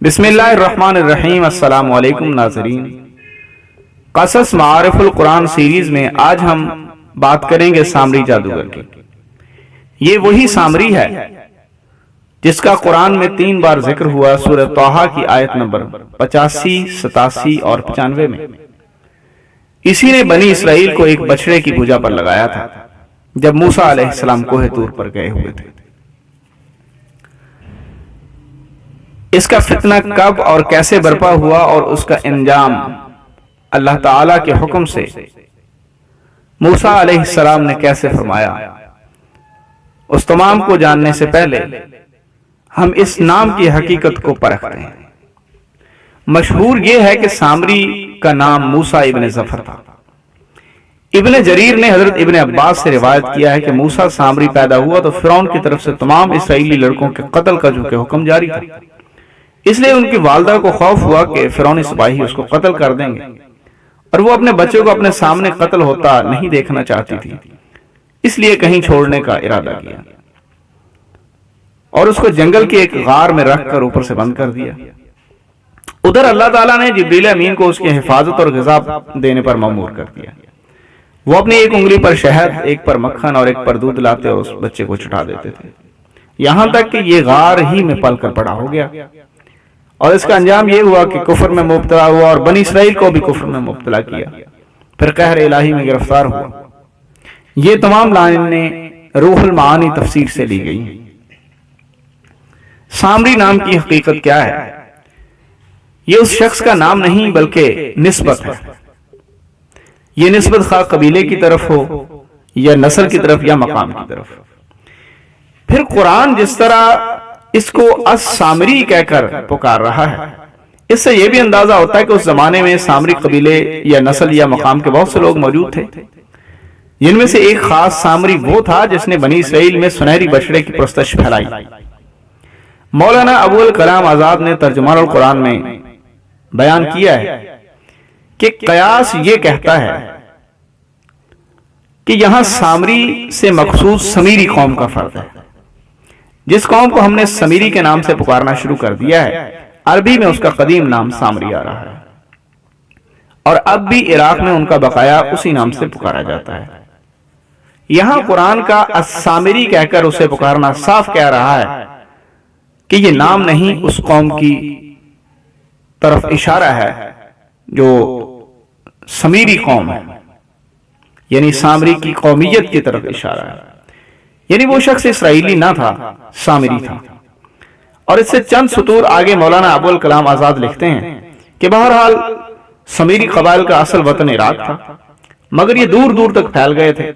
بسم اللہ الرحمن الرحیم۔ السلام علیکم ناظرین، قصص معارف القرآن سیریز میں آج ہم بات کریں گے سامری جادوگر کی۔ یہ وہی سامری ہے جس کا قرآن میں 3 بار ذکر ہوا، سورہ طٰہٰ کی آیت نمبر 85، 87 اور 95 میں۔ اسی نے بنی اسرائیل کو ایک بچڑے کی پوجا پر لگایا تھا جب موسیٰ علیہ السلام کوہ طور پر گئے ہوئے تھے۔ اس کا فتنہ کب اور کیسے برپا ہوا اور اس کا انجام اللہ تعالیٰ کے حکم سے موسیٰ علیہ السلام نے کیسے فرمایا، اس تمام کو جاننے سے پہلے ہم اس نام کی حقیقت کو پرکھتے ہیں۔ مشہور یہ ہے کہ سامری کا نام موسیٰ ابن ظفر تھا۔ ابن جریر نے حضرت ابن عباس سے روایت کیا ہے کہ موسیٰ سامری پیدا ہوا تو فرعون کی طرف سے تمام اسرائیلی لڑکوں کے قتل کا جو کہ حکم جاری تھا، اس لیے ان کی والدہ کو خوف ہوا کہ فرعونی سپاہی اس کو قتل کر دیں گے، اور وہ اپنے بچے کو اپنے سامنے قتل ہوتا نہیں دیکھنا چاہتی تھی، اس لیے کہیں چھوڑنے کا ارادہ کیا اور اس کو جنگل کے ایک غار میں رکھ کر اوپر سے بند کر دیا۔ ادھر اللہ تعالیٰ نے جبریل امین کو اس کی حفاظت اور غذا دینے پر مأمور کر دیا۔ وہ اپنی ایک انگلی پر شہد، ایک پر مکھن اور ایک پر دودھ لاتے اور اس بچے کو چٹا دیتے تھے، یہاں تک کہ یہ غار ہی میں پل کر بڑا ہو گیا، اور اس کا انجام یہ ہوا کہ کفر میں مبتلا ہوا اور بنی اسرائیل کو بھی کفر میں مبتلا کیا، پھر قہر الہی میں گرفتار ہوا۔ یہ تمام لائنیں روح المعانی تفسیر سے لی گئی ہیں۔ سامری نام کی حقیقت کیا ہے؟ یہ اس شخص کا نام نہیں بلکہ نسبت ہے۔ یہ نسبت خواہ قبیلے کی طرف ہو یا نسل کی طرف یا مقام کی طرف۔ پھر قرآن جس طرح اس کو السامری کہہ کر پکار رہا ہے، اس سے یہ بھی اندازہ ہوتا ہے کہ اس زمانے میں سامری قبیلے یا نسل یا مقام کے بہت سے لوگ موجود تھے، جن میں سے ایک خاص سامری وہ تھا جس نے بنی اسرائیل میں سنہری بچڑے کی پرستش پھیلائی۔ مولانا ابو الکلام آزاد نے ترجمان القرآن میں بیان کیا ہے کہ قیاس یہ کہتا ہے کہ یہاں سامری سے مخصوص سمیری قوم کا فرد ہے۔ جس قوم کو ہم نے سمیری کے نام سے پکارنا شروع کر دیا ہے، عربی میں اس کا قدیم نام سامری آ رہا ہے، اور اب بھی عراق میں ان کا بقایا اسی نام سے پکارا جاتا ہے۔ یہاں قرآن کا السامری کہہ کر اسے پکارنا صاف کہہ رہا ہے کہ یہ نام نہیں، اس قوم کی طرف اشارہ ہے جو سمیری قوم ہے، یعنی سامری کی قومیت کی طرف اشارہ ہے، یعنی وہ شخص اسرائیلی نہ تھا، سامری تھا۔ اور اس سے چند سطور آگے مولانا ابو الکلام آزاد لکھتے ہیں کہ بہرحال سمیری قبائل کا اصل وطن عراق تھا، مگر یہ دور دور تک پھیل گئے تھے۔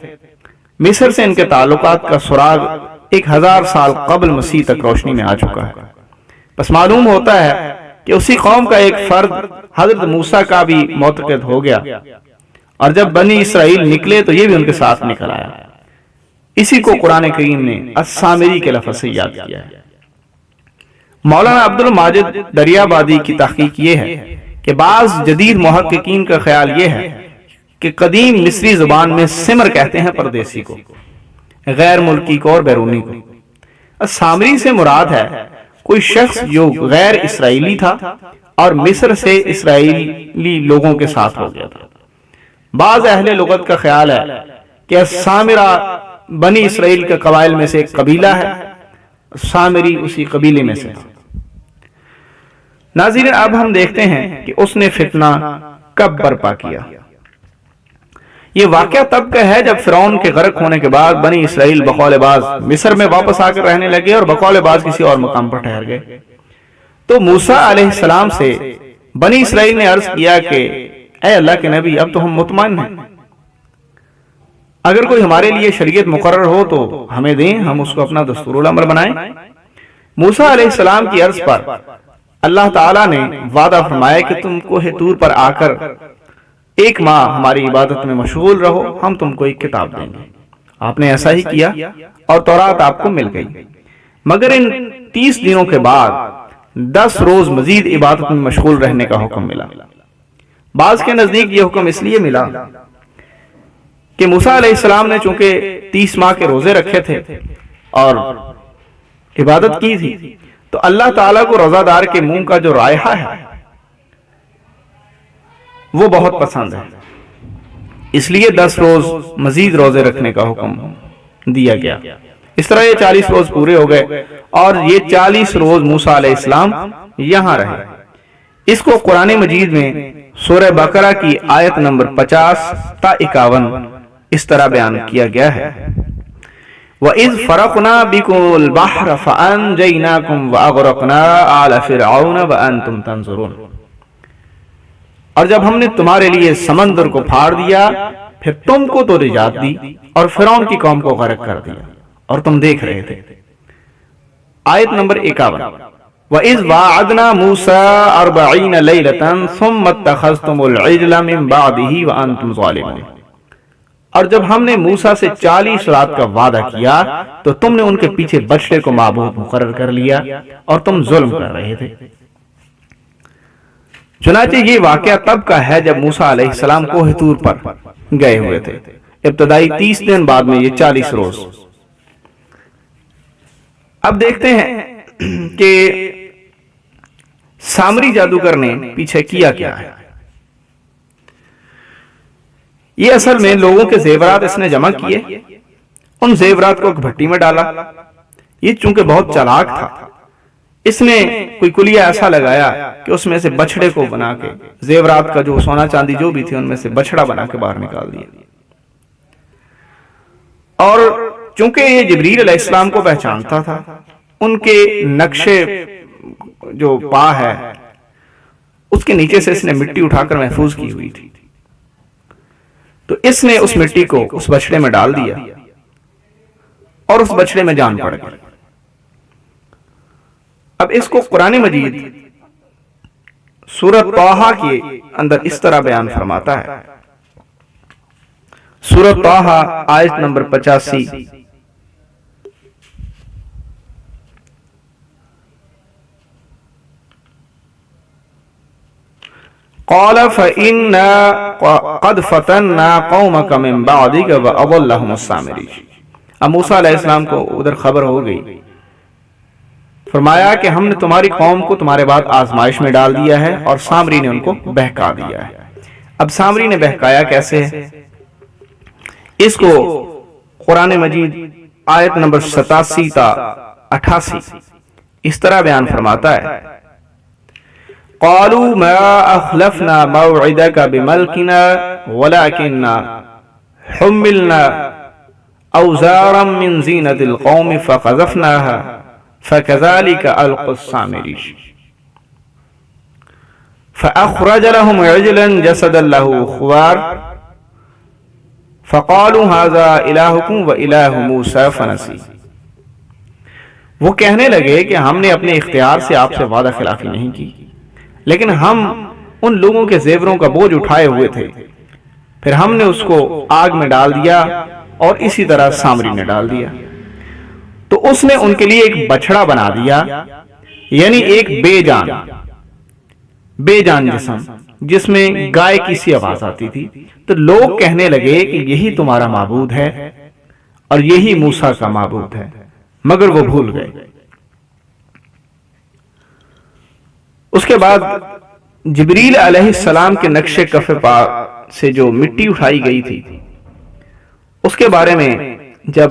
مصر سے ان کے تعلقات کا سراغ 1000 سال قبل مسیح تک روشنی میں آ چکا ہے۔ بس معلوم ہوتا ہے کہ اسی قوم کا ایک فرد حضرت موسیٰ کا بھی معتقد ہو گیا، اور جب بنی اسرائیل نکلے تو یہ بھی ان کے ساتھ نکل آیا۔ اسی کو قرآن کریم نے السامری کے لفظ سے یاد کیا ہے۔ مولانا عبد الماجد دریابادی کی تحقیق یہ ہے کہ بعض جدید محققین کا خیال یہ ہے کہ قدیم مصری زبان میں سمر کہتے ہیں پردیسی کو، غیر ملکی کو اور بیرونی کو۔ السامری سے مراد ہے کوئی شخص جو غیر اسرائیلی تھا اور مصر سے اسرائیلی لوگوں کے ساتھ ہو گیا تھا۔ بعض اہل لغت کا خیال ہے کہ السامرہ بنی اسرائیل کے قبائل میں سے ایک قبیلہ ہے، سامری اسی قبیلے میں سے۔ ناظرین، اب ہم دیکھتے ہیں کہ اس نے فتنہ کب برپا کیا۔ یہ واقعہ تب کا ہے جب فرعون کے غرق ہونے کے بعد بنی اسرائیل بقول باز مصر میں واپس آ کر رہنے لگے اور بقول باز کسی اور مقام پر ٹھہر گئے۔ تو موسیٰ علیہ السلام سے بنی اسرائیل نے عرض کیا کہ اے اللہ کے نبی، اب تو ہم مطمئن ہیں، اگر کوئی ہمارے لیے شریعت مقرر ہو تو ہمیں دیں، ہم اس کو اپنا دستور العمل بنائیں۔ موسیٰ علیہ السلام کی عرض پر اللہ تعالیٰ نے وعدہ فرمایا کہ تم کوہ طور پر آ کر 1 ماہ ہماری عبادت میں مشغول رہو، ہم تم کو ایک کتاب دیں گے۔ آپ نے ایسا ہی کیا اور تورات آپ کو مل گئی، مگر ان 30 دنوں کے بعد 10 روز مزید عبادت میں مشغول رہنے کا حکم ملا۔ بعض کے نزدیک یہ حکم اس لیے ملا کہ موسیٰ علیہ السلام نے چونکہ 30 ماہ کے روزے رکھے تھے اور عبادت کی تھی، تو اللہ تعالیٰ کو روزہ دار کے منہ کا جو رائحہ ہے وہ بہت پسند ہے، اس لیے 10 روز مزید روزے رکھنے کا حکم دیا گیا۔ اس طرح یہ 40 روز پورے ہو گئے اور یہ 40 روز موسیٰ علیہ السلام یہاں رہے۔ اس کو قرآن مجید میں سورہ بقرہ کی آیت نمبر 50 تا 51 اس طرح بیان کیا گیا ہے، وَإِذْ فَرَقْنَا بِكُمُ الْبَحْرَ فَأَنْجَيْنَاكُمْ وَأَغْرَقْنَا آلَ فِرْعَوْنَ وَأَنْتُمْ تَنْظُرُونَ۔ اور جب ہم نے تمہارے لیے سمندر کو پھاڑ دیا، پھر تم کو تو نجات دی اور فرعون کی قوم کو غرق کر دیا اور تم دیکھ رہے تھے۔ آیت نمبر 51، وَإِذْ وَاعَدْنَا مُوسَىٰ 40 لَيْلَةً ثُمَّ اتَّخَذْتُمُ الْعِجْلَ مِن بَعْدِهِ وَأَنْتُمْ ظَالِمُونَ۔ اور جب ہم نے موسیٰ سے 40 رات کا وعدہ کیا تو تم نے ان کے پیچھے بچڑے کو معبود مقرر کر لیا اور تم ظلم کر رہے تھے۔ چنانچہ یہ واقعہ تب کا ہے جب موسیٰ علیہ السلام کوہ طور پر گئے ہوئے تھے، ابتدائی 30 دن، بعد میں یہ 40 روز۔ اب دیکھتے ہیں کہ سامری جادوگر نے پیچھے کیا کیا ہے۔ یہ اصل میں لوگوں کے زیورات اس نے جمع کیے، ان زیورات کو ایک بھٹی میں ڈالا۔ یہ چونکہ بہت چالاک تھا، اس نے کوئی کلیہ ایسا لگایا کہ اس میں سے بچڑے کو بنا کے، زیورات کا جو سونا چاندی جو بھی تھی ان میں سے بچڑا بنا کے باہر نکال دیا۔ اور چونکہ یہ جبریل علیہ السلام کو پہچانتا تھا، ان کے نقشے جو پا ہے اس کے نیچے سے اس نے مٹی اٹھا کر محفوظ کی ہوئی تھی، تو اس نے اس مٹی کو اس بچڑے میں ڈال دیا اور اس بچڑے میں جان پڑ گئی۔ اب اس کو قرآن مجید سورۃ طٰہٰ کے اندر اس طرح بیان فرماتا ہے، سورۃ طٰہٰ آیت نمبر 85، قال فإنا قد فتنا قومك من بعدك وأضلهم السامري۔ اب موسیٰ علیہ السلام کو ادھر خبر ہو گئی، فرمایا کہ ہم نے تمہاری قوم کو تمہارے بعد آزمائش میں ڈال دیا ہے اور سامری نے ان کو بہکا دیا ہے۔ اب سامری نے بہکایا کیسے ہے؟ اس کو قرآن مجید آیت نمبر 87 تا 88 اس طرح بیان فرماتا ہے، قالوا ما اخلفنا موعدك بملكنا ولكننا حملنا اوزارا من زينة القوم فقذفناها فكذلك القى السامري فاخرج لهم عجلا جسدا له خوار فقالوا هذا الهكم واله موسى فنسي۔ وہ کہنے لگے کہ ہم نے اپنے اختیار سے آپ سے وعدہ خلافی نہیں کی، لیکن ہم ان لوگوں کے زیوروں کا بوجھ اٹھائے ہوئے تھے، پھر ہم نے اس کو آگ میں ڈال دیا اور اسی طرح سامری نے ڈال دیا۔ تو اس نے ان کے لیے ایک بچڑا بنا دیا، یعنی ایک بے جان جسم جس میں گائے کی سی آواز آتی تھی۔ تو لوگ کہنے لگے کہ یہی تمہارا معبود ہے اور یہی موسیٰ کا معبود ہے، مگر وہ بھول گئے۔ اس کے بعد جبریل علیہ السلام کے نقش کف پا سے جو مٹی اٹھائی گئی تھی، اس کے بارے میں جب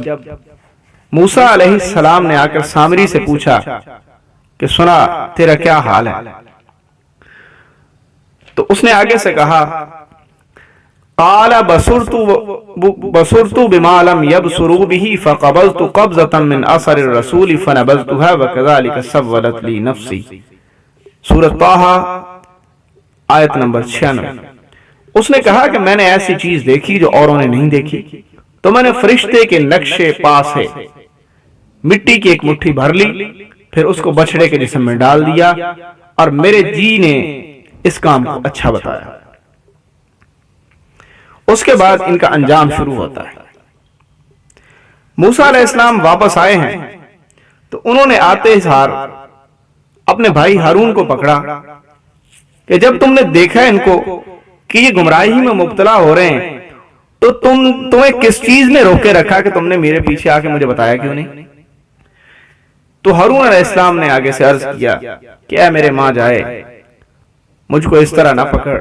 موسیٰ علیہ السلام نے آ کر سامری سے پوچھا کہ سنا تیرا کیا حال ہے، تو اس نے آگے سے کہا، قال بصرت بما لم يبصروا به فقبضت قبضة من اثر الرسول فنبذتها وكذلك سولت لي نفسي۔ سورۃ طٰہٰ آیت نمبر 96۔ اس نے کہا کہ میں نے ایسی چیز دیکھی جو اوروں نے نہیں دیکھی، تو میں نے فرشتے کے نقش پا سے مٹی کی ایک مٹھی بھر لی، پھر اس کو بچڑے کے جسم میں ڈال دیا اور میرے جی نے اس کام کو اچھا بتایا۔ اس کے بعد ان کا انجام شروع ہوتا ہے۔ موسیٰ علیہ السلام واپس آئے ہیں تو انہوں نے آتے سار اپنے بھائی ہارون کو پکڑا کہ جب تم نے دیکھا ان کو کہ یہ گمراہی میں مبتلا ہو رہے ہیں تو تمہیں کس چیز نے روکے رکھا کہ تم نے میرے پیچھے آ کے مجھے بتایا کیوں نہیں؟ تو ہارون علیہ السلام نے آگے سے عرض کیا کہ اے میرے ماں جائے، مجھ کو اس طرح نہ پکڑ۔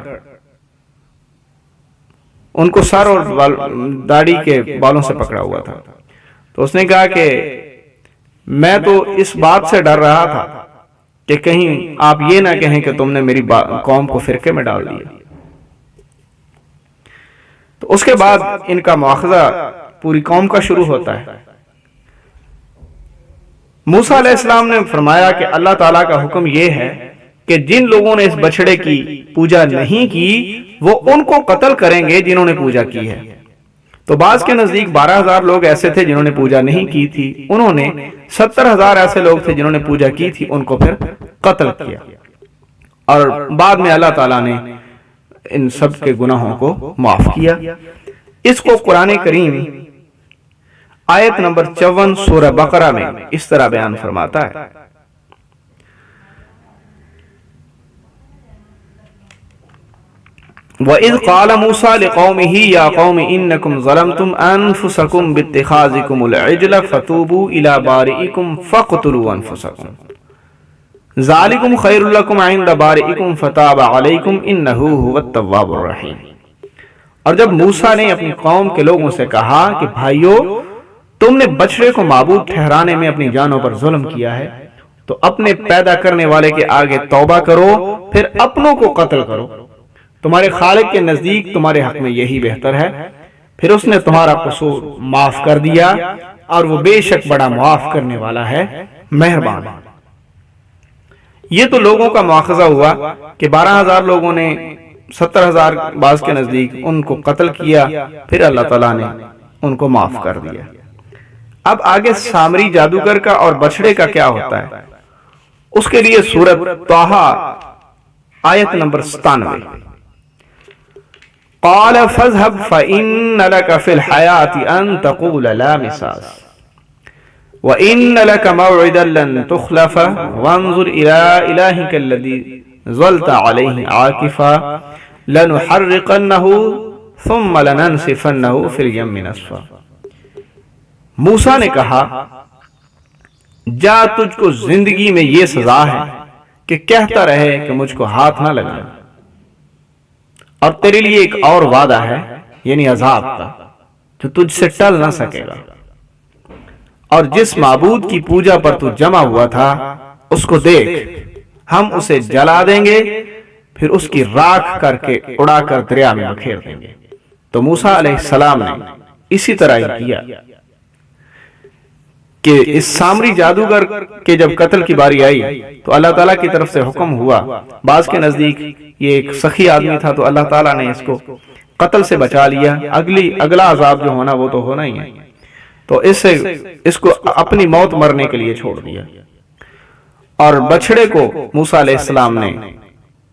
ان کو سر اور داڑھی کے بالوں سے پکڑا ہوا تھا، تو اس نے کہا کہ میں تو اس بات سے ڈر رہا تھا کہ کہیں آپ یہ نہ کہیں کہ تم نے میری قوم کو فرقے میں ڈال دیا۔ تو اس کے بعد ان کا مواخذہ پوری قوم کا شروع ہوتا ہے۔ موسیٰ علیہ السلام نے فرمایا کہ اللہ تعالیٰ کا حکم یہ ہے کہ جن لوگوں نے اس بچڑے کی پوجا نہیں کی وہ ان کو قتل کریں گے جنہوں نے پوجا کی ہے۔ تو بعض کے نزدیک 12,000 لوگ ایسے تھے جنہوں نے پوجا نہیں کی تھی، انہوں نے 70,000 ایسے لوگ تھے جنہوں نے پوجا کی تھی، ان کو پھر قتل کیا، اور بعد میں اللہ تعالیٰ نے ان سب کے گناہوں کو معاف کیا۔ اس کو قرآن کریم آیت نمبر 54 سورہ بقرہ میں اس طرح بیان فرماتا ہے، وَإِذْ قَالَ مُوسَىٰ لِقَوْمِهِ يَا قَوْمِ إِنَّكُمْ ظَلَمْتُمْ أَنفُسَكُمْ بِاتِّخَاذِكُمُ الْعِجْلَ فَتُوبُوا إِلَىٰ بَارِئِكُمْ فَاقْتُلُوا أَنفُسَكُمْ ذَٰلِكُمْ خَيْرٌ لَكُمْ عِندَ بَارِئِكُمْ فَتَابَ عَلَيْكُمْ إِنَّهُ هُوَ التَّوَّابُ الرَّحِيمُ۔ اور جب موسیٰ نے اپنی قوم کے لوگوں سے کہا کہ بھائیو، تم نے بچڑے کو معبود ٹھہرانے میں اپنی جانوں پر ظلم کیا ہے، تو اپنے پیدا کرنے والے کے آگے توبہ کرو، پھر اپنوں کو قتل کرو، تمہارے خالق کے نزدیک تمہارے حق میں یہی بہتر ہے، پھر اس نے تمہارا قصور معاف کر دیا، اور وہ بے شک بڑا معاف کرنے والا ہے، مہربان۔ یہ تو لوگوں کا مواخذہ ہوا کہ 12,000 لوگوں نے 70,000 بعض کے نزدیک ان کو قتل کیا، پھر اللہ تعالیٰ نے ان کو معاف کر دیا۔ اب آگے سامری جادوگر کا اور بچڑے کا کیا ہوتا ہے، اس کے لیے سورۃ طٰہٰ آیت نمبر 97، قال فاذهب فإن لك في الحياة أن تقول لا مساس وإن لك موعدا لن تخلفه وانظر إلى إلهك الذي ظلت عليه عاكفا لنحرقنه ثم لننسفنه في اليم نسفا۔ موسیٰ نے کہا جا، تجھ کو زندگی میں یہ سزا ہے کہ کہتا رہے کہ مجھ کو ہاتھ نہ لگانا، اور تیرے لیے ایک اور وعدہ ہے، یعنی عذاب کا، جو تجھ سے ٹل نہ سکے گا، اور جس معبود کی پوجا پر تو جمع ہوا تھا اس کو دیکھ، ہم اسے جلا دیں گے، پھر اس کی راکھ کر کے اڑا کر دریا میں بکھیر دیں گے۔ تو موسیٰ علیہ السلام نے اسی طرح ہی کیا کہ اس سامری جادوگر کے جب قتل کی باری آئی تو اللہ تعالیٰ کی طرف سے حکم ہوا، بعض کے نزدیک یہ ایک سخی آدمی تھا تو اللہ تعالیٰ نے اس کو قتل سے بچا لیا، اگلا عذاب جو ہونا وہ تو ہونا ہی ہے، تو اس کو اپنی موت مرنے کے لیے چھوڑ دیا، اور بچڑے کو موسیٰ علیہ السلام نے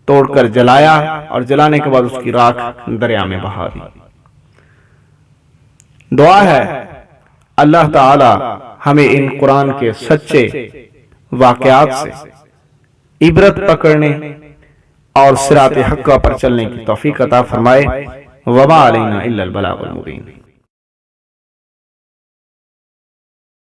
توڑ کر جلایا، اور جلانے کے بعد اس کی راکھ دریا میں بہا دی۔ دعا ہے اللہ تعالی ہمیں ان قرآن کے سچے واقعات سے عبرت پکڑنے اور صراط حق پر چلنے کی توفیق عطا فرمائے۔ وما علینا الا البلاغ المبین۔